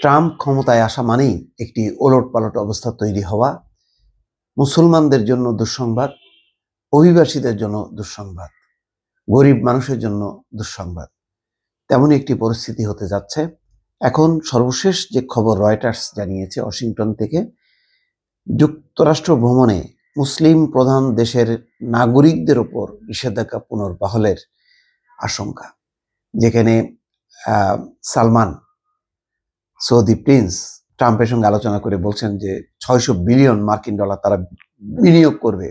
Trump ক্ষমতায় আসা মানেই একটি ওলটপালট অবস্থা তৈরি হওয়া, মুসলমানদের জন্য দুঃসংবাদ, অভিবাসীদের জন্য দুঃসংবাদ, গরিব মানুষের জন্য দুঃসংবাদ। তেমনই একটি পরিস্থিতি হতে যাচ্ছে। এখন সর্বশেষ যে খবর রয়টার্স জানিয়েছে ওয়াশিংটন থেকে, যুক্তরাষ্ট্র ভ্রমণে মুসলিম প্রধান দেশের নাগরিকদের উপর নিষেধাজ্ঞা পুনর্বহালের আশঙ্কা। যেখানে সালমান সৌদি প্রিন্স ট্রাম্পের সঙ্গে আলোচনা করে বলছেন যে 600 বিলিয়ন মার্কিন ডলার তারা বিনিয়োগ করবে।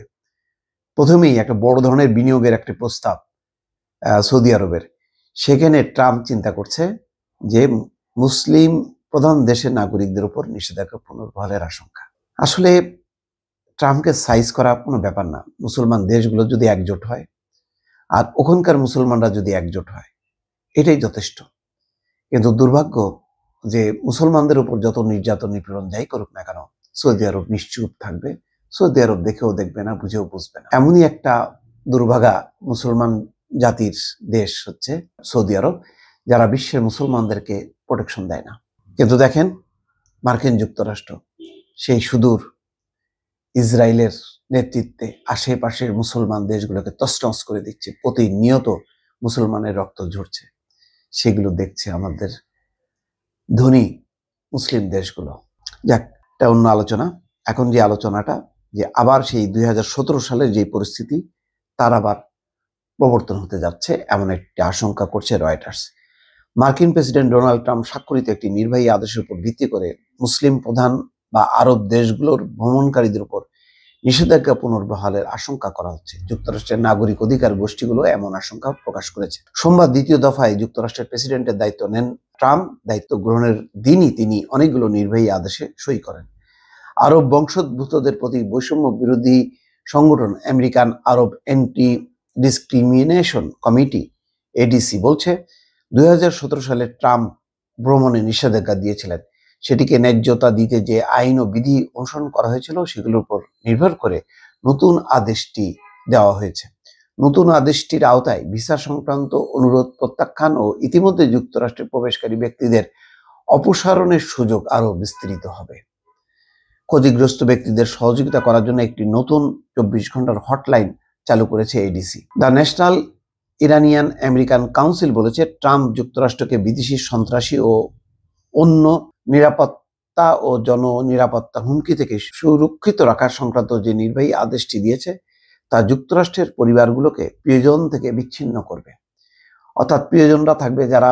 প্রথমেই একটা বড় ধরনের বিনিয়োগের একটি প্রস্তাব সৌদি আরবের। সেখানে ট্রাম্প চিন্তা করছে যে মুসলিম প্রধান দেশের নাগরিকদের উপর নিষেধাজ্ঞা পুনর্বহালের আশঙ্কা। আসলে ট্রাম্পকে সাইজ করা কোনো ব্যাপার না। মুসলমান দেশগুলো যদি একজোট হয় আর ওখানকার মুসলমানরা যদি একজোট হয়, এটাই যথেষ্ট। কিন্তু দুর্ভাগ্য যে মুসলমানদের উপর যত নির্যাতন নিপীড়ন যাই করুক না কেন, সৌদি আরব নিশ্চুপ থাকবে। সৌদি আরব দেখেও দেখবে না, বুঝেও বুঝবে না। এমনই একটা দুর্ভাগা মুসলমান জাতির দেশ হচ্ছে সৌদি আরব, যারা বিশ্বের মুসলমানদেরকে প্রোটেকশন দেয় না। কিন্তু দেখেন, মার্কিন যুক্তরাষ্ট্র সেই সুদূর ইসরায়েলের নেতৃত্বে আশেপাশের মুসলমান দেশগুলোকে তছনছ করে দিচ্ছে। প্রতিনিয়ত মুসলমানের রক্ত ঝরছে, সেগুলো দেখছে আমাদের ধনী মুসলিম দেশগুলো। যাক, এটা অন্য আলোচনা। এখন যে আলোচনাটা, যে আবার সেই 2017 সালের যে পরিস্থিতি তার আবার প্রবর্তন হতে যাচ্ছে, এমন একটি আশঙ্কা করছে রয়টার্স। মার্কিন প্রেসিডেন্ট ডোনাল্ড ট্রাম্প স্বাক্ষরিত একটি নির্বাহী আদেশের উপর ভিত্তি করে মুসলিম প্রধান বা আরব দেশগুলোর ভ্রমণকারীদের উপর নিষেধাজ্ঞা পুনর্বহালের আশঙ্কা করা হচ্ছে। যুক্তরাষ্ট্রের নাগরিক অধিকার গোষ্ঠীগুলো এমন আশঙ্কা প্রকাশ করেছে। সোমবার দ্বিতীয় দফায় যুক্তরাষ্ট্রের প্রেসিডেন্টের দায়িত্ব নেন ট্রাম্প। দায়িত্ব গ্রহণের দিনই তিনি অনেকগুলো নির্বাহী আদেশে সই করেন। আরব বংশোদ্ভূতদের প্রতি বৈষম্য বিরোধী সংগঠন আমেরিকান আরব অ্যান্টি ডিসক্রিমিনেশন কমিটি এডিসি বলছে, 2017 সালে ট্রাম্প ভ্রমণে নিষেধাজ্ঞা দিয়েছিলেন। সেটিকে ন্যায্যতা দিতে যে আইন ও বিধি অনুসরণ করা হয়েছিল সেগুলোর উপর নির্ভর করে নতুন আদেশটি দেওয়া হয়েছে। নতুন আদেশটির আওতায় ভিসা সংক্রান্ত অনুরোধ প্রত্যাখ্যান ও ইতিমধ্যে যুক্তরাষ্ট্রে প্রবেশকারী ব্যক্তিদের অপসারণের সুযোগ আরও বিস্তৃত হবে। ক্ষতিগ্রস্ত ব্যক্তিদের সহযোগিতা করার জন্য একটি নতুন 24 ঘন্টার হটলাইন চালু করেছে ADC. The national Iranian American council বলেছে, ট্রাম্প যুক্তরাষ্ট্রকে বিদেশি সন্ত্রাসী ও অন্য নিরাপত্তা ও জননিরাপত্তা হুমকি থেকে সুরক্ষিত রাখার সংক্রান্ত যে নির্বাহী আদেশটি দিয়েছে তা যুক্তরাষ্ট্রের পরিবারগুলোকে প্রিয়জন থেকে বিচ্ছিন্ন করবে। অর্থাৎ প্রিয়জনরা থাকবে যারা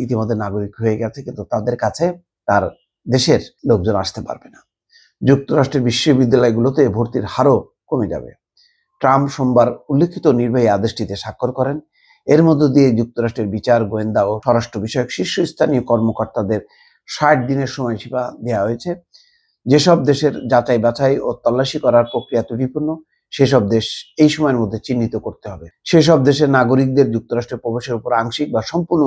ইতিমধ্যে নাগরিক হয়ে গেছে, কিন্তু তাদের কাছে তার দেশের লোকজন আসতে পারবে না। যুক্তরাষ্ট্রের বিশ্ববিদ্যালয়গুলোতে ভর্তির হারও কমে যাবে। ট্রাম্প সোমবার উল্লেখিত নির্বাহী আদেশটিতে স্বাক্ষর করেন। এর মধ্য দিয়ে যুক্তরাষ্ট্রের বিচার, গোয়েন্দা ও স্বরাষ্ট্র বিষয়ক শীর্ষস্থানীয় কর্মকর্তাদের 60 দিনের সময়সীমা দেওয়া হয়েছে। যেসব দেশের যাচাই বাছাই ও তল্লাশি করার প্রক্রিয়া ত্রুটিপূর্ণ, সেসব দেশ এই সময়ের মধ্যে চিহ্নিত করতে হবে। সেসব দেশের নাগরিকদের যুক্তরাষ্ট্রে প্রবেশের উপর আংশিক বা সম্পূর্ণ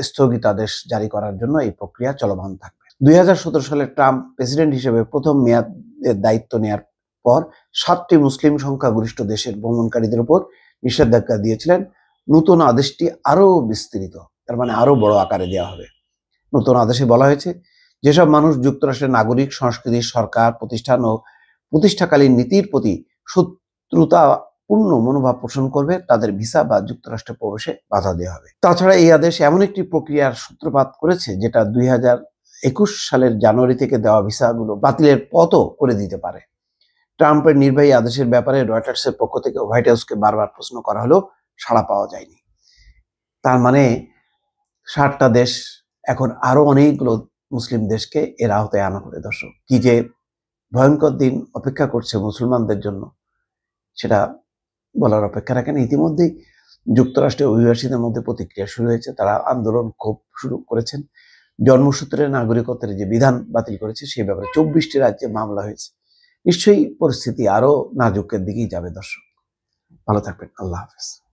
স্থগিতাদেশ জারি করার জন্য এই প্রক্রিয়া চলমান থাকবে। 2017 সালে ট্রাম্প প্রেসিডেন্ট হিসেবে প্রথম মেয়াদের দায়িত্ব নেয়ার পর 7টি মুসলিম সংখ্যাগরিষ্ঠ দেশের ভ্রমণকারীদের উপর নিষেধাজ্ঞা দিয়েছিলেন। নতুন আদেশটি আরো বিস্তৃত, তার মানে আরো বড় আকারে দেওয়া হবে। নতুন আদেশে বলা হয়েছে, যেসব মানুষ যুক্তরাষ্ট্রের নাগরিক, সংস্কৃতি, সরকার, প্রতিষ্ঠান ও প্রতিষ্ঠাকালীন নীতির প্রতি শত্রুতাপূর্ণ মনোভাব পোষণ করবে তাদের ভিসা বা যুক্তরাষ্ট্রে প্রবেশে বাধা দেওয়া হবে। তাছাড়া এই আদেশ এমন একটি প্রক্রিয়ার সূত্রপাত করেছে যেটা 2021 সালের জানুয়ারি থেকে দেওয়া ভিসাগুলো বাতিলের পথও করে দিতে পারে। ট্রাম্পের নির্বাহী আদেশের ব্যাপারে রয়টার্সের পক্ষ থেকে হোয়াইট হাউসকে বারবার প্রশ্ন করা হলেও সাড়া পাওয়া যায়নি। তার মানে 60টা দেশ এখন আরো অনেকগুলো মুসলিম দেশকে এর আওতায় আনা হবে। দর্শক, কি যে ভয়ঙ্কর দিন অপেক্ষা করছে মুসলমানদের জন্য, সেটা বলার অপেক্ষা রাখেন। ইতিমধ্যেই যুক্তরাষ্ট্রের অভিবাসীদের মধ্যে প্রতিক্রিয়া শুরু হয়েছে। তারা আন্দোলন ক্ষোভ শুরু করেছেন। জন্মসূত্রে নাগরিকত্বের যে বিধান বাতিল করেছে সেই ব্যাপারে 24টি রাজ্যে মামলা হয়েছে। নিশ্চয়ই পরিস্থিতি আরো নাজুকের দিকেই যাবে। দর্শক, ভালো থাকবেন। আল্লাহ হাফেজ।